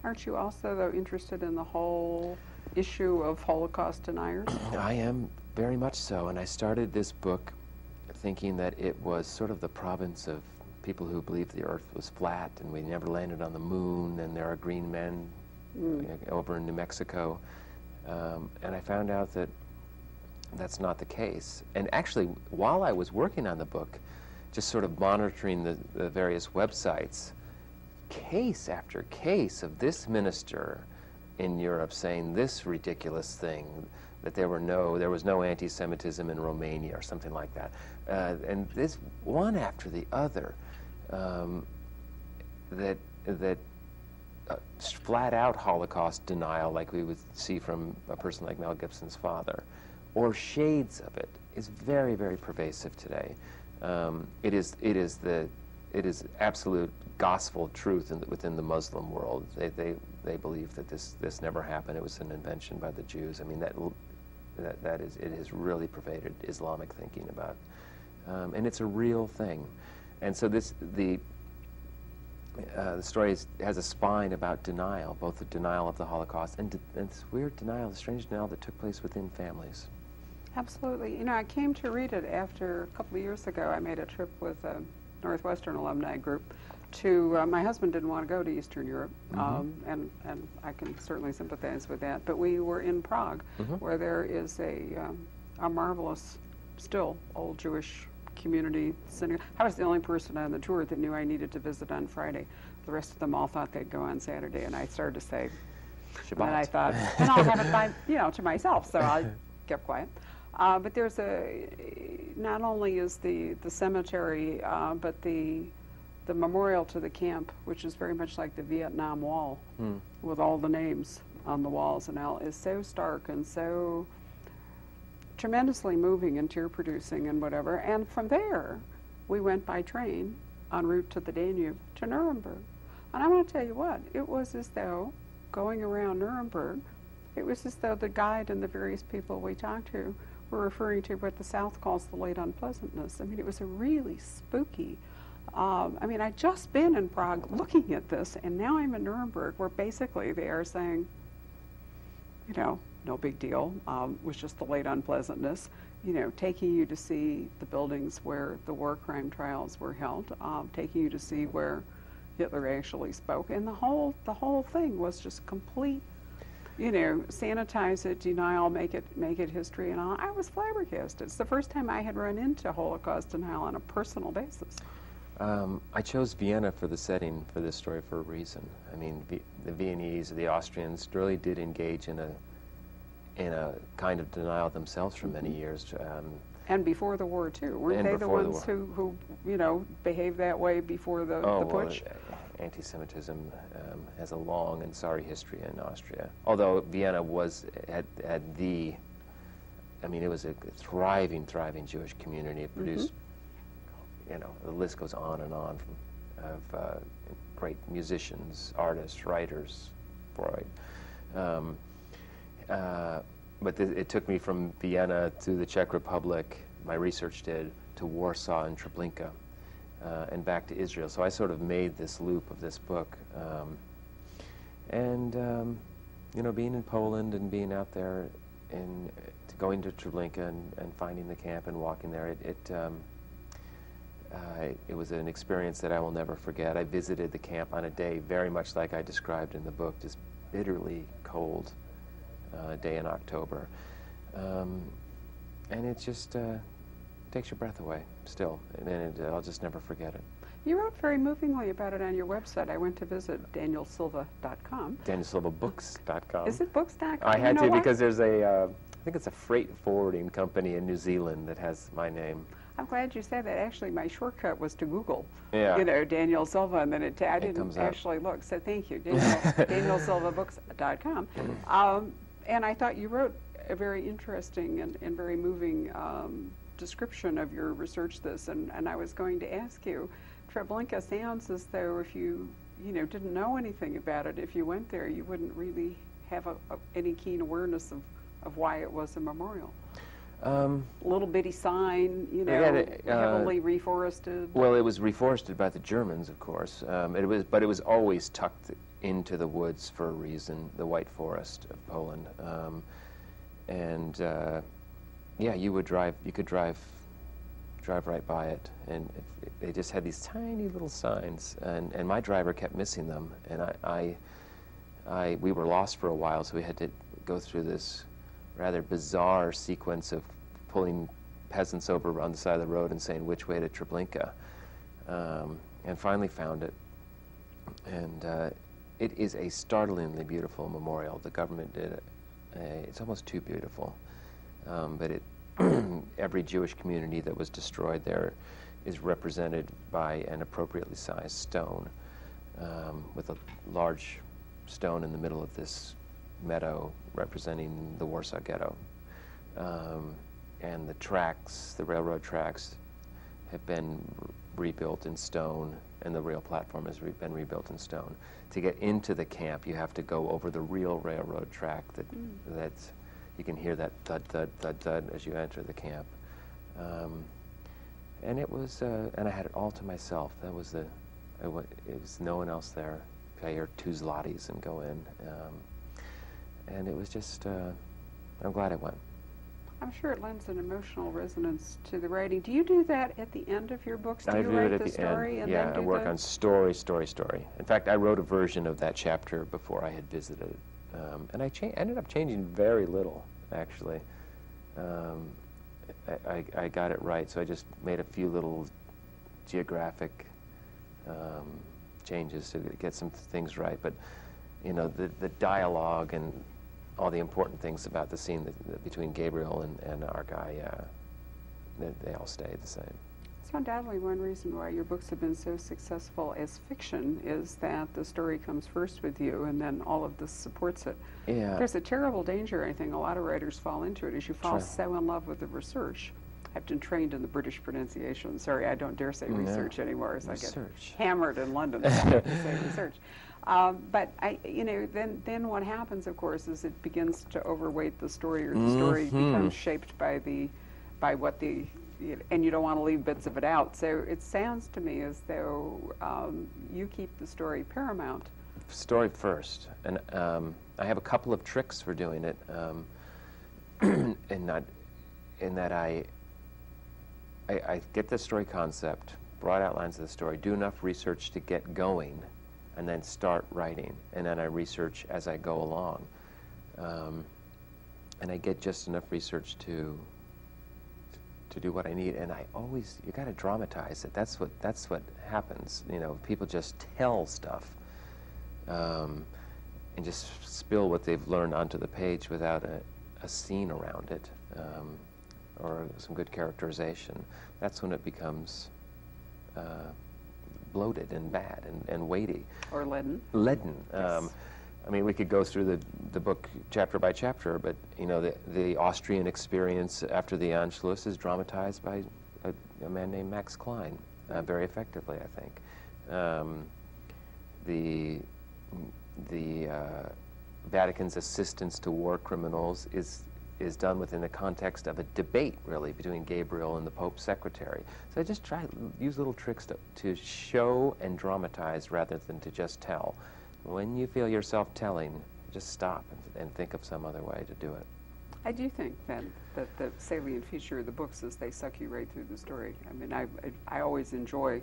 Aren't you also, though, interested in the whole issue of Holocaust deniers? I am very much so, and I started this book thinking that it was sort of the province of people who believed the Earth was flat and we never landed on the moon and there are green men over in New Mexico. And I found out that that's not the case. And actually, while I was working on the book, just sort of monitoring the various websites, case after case of this minister in Europe saying this ridiculous thing, that there was no anti-Semitism in Romania or something like that. And this one after the other, that flat out Holocaust denial like we would see from a person like Mel Gibson's father, or shades of it, is very, very pervasive today. It is absolute gospel truth within the Muslim world. They believe that this never happened. It was an invention by the Jews. I mean, it has really pervaded Islamic thinking about, and it's a real thing. And so the story has a spine about denial, both the denial of the Holocaust and this weird denial, the strange denial that took place within families. Absolutely. You know, I came to read it after a couple of years ago. I made a trip with a Northwestern alumni group to, my husband didn't want to go to Eastern Europe, and I can certainly sympathize with that, but we were in Prague, where there is a marvelous, still, old Jewish community synagogue. I was the only person on the tour that knew I needed to visit on Friday. The rest of them all thought they'd go on Saturday, and I started to say, Shabbat. and I thought, and I'll have it by, to myself, so I kept quiet. But there's not only is the cemetery, but the memorial to the camp, which is very much like the Vietnam Wall, with all the names on the walls and all, is so stark and so tremendously moving and tear-producing and whatever. And from there, we went by train en route to the Danube to Nuremberg. And I want to tell you what, it was as though going around Nuremberg, it was as though the guide and the various people we talked to were referring to what the South calls the late unpleasantness. I mean, it was a really spooky, I mean, I'd just been in Prague looking at this, and now I'm in Nuremberg, where basically they are saying, no big deal, was just the late unpleasantness, taking you to see the buildings where the war crime trials were held, taking you to see where Hitler actually spoke, and the whole thing was just complete, sanitize it, denial, make it history, and all. I was flabbergasted. It's the first time I had run into Holocaust denial on a personal basis. I chose Vienna for the setting for this story for a reason. I mean, the Viennese, the Austrians, really did engage in a kind of denial themselves for many years. And before the war, too. Weren't they the ones who behaved that way before the putsch? Well, anti-Semitism has a long and sorry history in Austria. Although Vienna had it was a thriving Jewish community. It produced, the list goes on and on of great musicians, artists, writers, Freud. But it took me from Vienna to the Czech Republic, my research did, to Warsaw and Treblinka, and back to Israel. So I sort of made this loop of this book. Being in Poland and being out there and going to Treblinka and finding the camp and walking there, it was an experience that I will never forget. I visited the camp on a day very much like I described in the book, just bitterly cold day in October. And it just takes your breath away still, and I'll just never forget it. You wrote very movingly about it on your website. I went to visit danielsilva.com. danielsilvabooks.com. Is it books.com? I had to because there's I think it's a freight forwarding company in New Zealand that has my name. I'm glad you said that. Actually, my shortcut was to Google, yeah. Daniel Silva, and then I didn't actually look. So thank you, danielsilvabooks.com. And I thought you wrote a very interesting and very moving description of your research and I was going to ask you, Treblinka sounds as though if you didn't know anything about it, if you went there, you wouldn't really have any keen awareness of why it was a memorial. Little bitty sign, heavily reforested. Well, it was reforested by the Germans, of course. But it was always tucked into the woods for a reason, the White Forest of Poland. Yeah, you could drive right by it, and they just had these tiny little signs, and my driver kept missing them, and we were lost for a while, so we had to go through this rather bizarre sequence of pulling peasants over on the side of the road and saying which way to Treblinka, and finally found it. And it is a startlingly beautiful memorial. The government did it. It's almost too beautiful, but every Jewish community that was destroyed there is represented by an appropriately sized stone, with a large stone in the middle of this meadow representing the Warsaw Ghetto. And the tracks, the railroad tracks, have been rebuilt in stone, and the rail platform has been rebuilt in stone. To get into the camp, you have to go over the real railroad track that you can hear that thud, thud, thud, thud as you enter the camp. And it was, and I had it all to myself. That was it was no one else there. I hear 2 zlotys and go in. And it was just, I'm glad I went. I'm sure it lends an emotional resonance to the writing. Do you do that at the end of your books? Do I you do write it at the story end. and then Yeah, do I work the... on story. In fact, I wrote a version of that chapter before I had visited, and I ended up changing very little, actually. I got it right, so I just made a few little geographic changes to get some things right. But you know, the dialogue and all the important things about the scene between Gabriel and our guy, they all stayed the same. So undoubtedly one reason why your books have been so successful as fiction is that the story comes first with you and then all of this supports it. Yeah. There's a terrible danger, I think a lot of writers fall into it, is you fall so in love with the research. I've been trained in the British pronunciation. Sorry, I don't dare say research anymore, as I get hammered in London to say research. But then what happens, of course, is it begins to overweight the story, or the story becomes shaped by what and you don't want to leave bits of it out. So it sounds to me as though you keep the story paramount. Story first, and I have a couple of tricks for doing it, in that I get the story concept, broad outlines of the story, do enough research to get going, and then start writing, and then I research as I go along, and I get just enough research to do what I need. And you got to dramatize it. That's what happens. You know, people just tell stuff, and just spill what they've learned onto the page without a scene around it, or some good characterization. That's when it becomes bloated and bad and weighty. Or leaden. Leaden. Yes. I mean, we could go through the book chapter by chapter, but you know, the Austrian experience after the Anschluss is dramatized by a man named Max Klein, very effectively, I think. The Vatican's assistance to war criminals is done within the context of a debate, really, between Gabriel and the Pope's secretary. So I just try to use little tricks to show and dramatize rather than to just tell. When you feel yourself telling, just stop and think of some other way to do it. I do think that the salient feature of the books is they suck you right through the story. I mean, I always enjoy,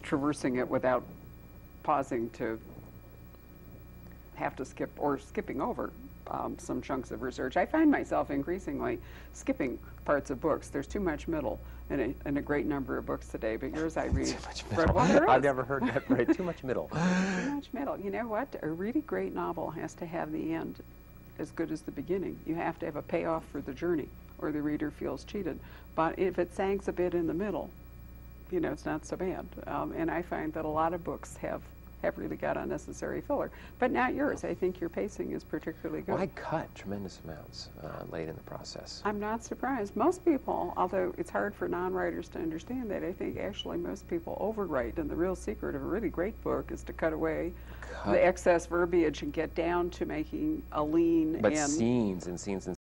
traversing it without pausing to have to skip or skipping over some chunks of research. I find myself increasingly skipping parts of books. There's too much middle in a great number of books today, but yours I read. Too much middle. Well, I've never heard that phrase. Too much middle. Too much middle. You know what? A really great novel has to have the end as good as the beginning. You have to have a payoff for the journey, or the reader feels cheated. But if it sags a bit in the middle, it's not so bad. And I find that a lot of books have really got unnecessary filler. But not yours. I think your pacing is particularly good. Well, I cut tremendous amounts late in the process. I'm not surprised. Most people, although it's hard for non-writers to understand that, I think actually most people overwrite, and the real secret of a really great book is to cut away the excess verbiage and get down to making a lean but scenes and scenes and